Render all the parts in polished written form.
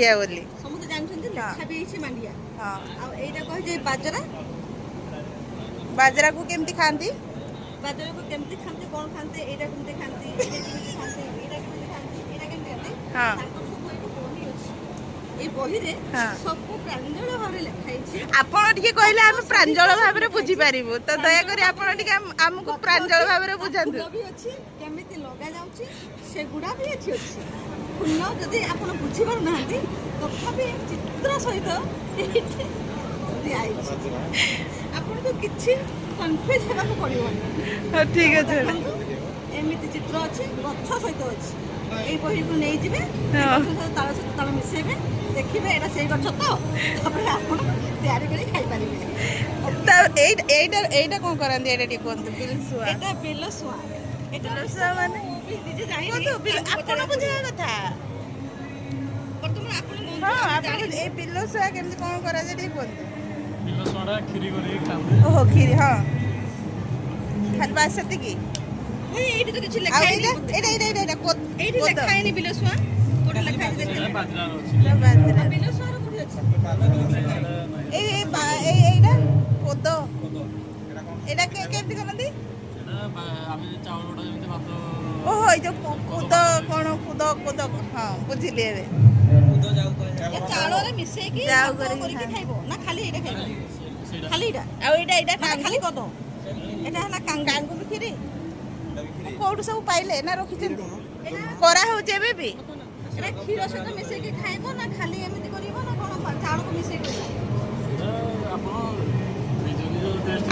बोली समस्त जानछन्ती लेखा भी अछि मांडिया हां आ एटा कह जे बाजरा बाजरा को केमती खांती बाजरा को केमती खांती कोन खांती एटा केमती खांती एटा केमती खांती एटा केमती खांती एटा केमती खांती हां सब एक बही अछि ए बही रे सब प्रांजल भाबरे लेखा अछि आपण टिके कहले हम प्रांजल भाबरे बुझी पारिबो तो दया करी आपण टिके हमकु प्रांजल भाबरे बुझांतु भी अछि केमिति लगा जाउछि से गुडा भी अछि अछि फुल जदि आपण बुझी पार नांती तथापि चित्र सहित आपन को किछि कन्फ्यूज हेबा को पड़िबो हां ठीक है एमिति चित्र अछि गच्छ सहित अछि एई बही को नै जिवे तार सहित तार मिसेबे देखिबे एटा सेई गच्छ तो तापर आपन तयारी करी खाइ परिबे त एटा कोन करंदी एटा टी कोन बिलसुआ एटा बिलसुआ बिलसुआ माने निजे जाई तो बिल आपण बुझिया कथा वर्तमान आपन हां आपण ए बिलसुआ केमती कोन करा जे टी कोन बिलसुआडा खिरी करी खांदे ओहो खीरी हां खाली बात सती की एठी तो किछि लेखा एटा को एठी लेखा हैनी बिलसुआ कोटा लेखा है देखिले बाजरा अछि बाजरा बिलसुआ रो कोठी अछि एटा कोदो एटा केमती करंदी आमे चावलडा जेमते भात ओहो ए जो कुदो कोन कुदो हां बुझिले एबे कुदो जाऊ ए चावल रे मिसे की जाऊ करी के खाइबो ना खाली एटा खाइबो खाली एटा आ एटा खाली कोदो एटा हला कांगू बिखिरी कोड सब पाइले ना रखिचंती करा हो जेबे भी एटा खीर सहित मिसे के खाइबो ना खाली एमिति करिवो ना कोन चावल को मिसे के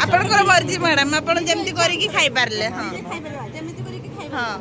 आपनकर मर्जी मैडम आपण जेमती करी की खाइ पारले हां खाइ परबा जेमिति करी के खाइबो हां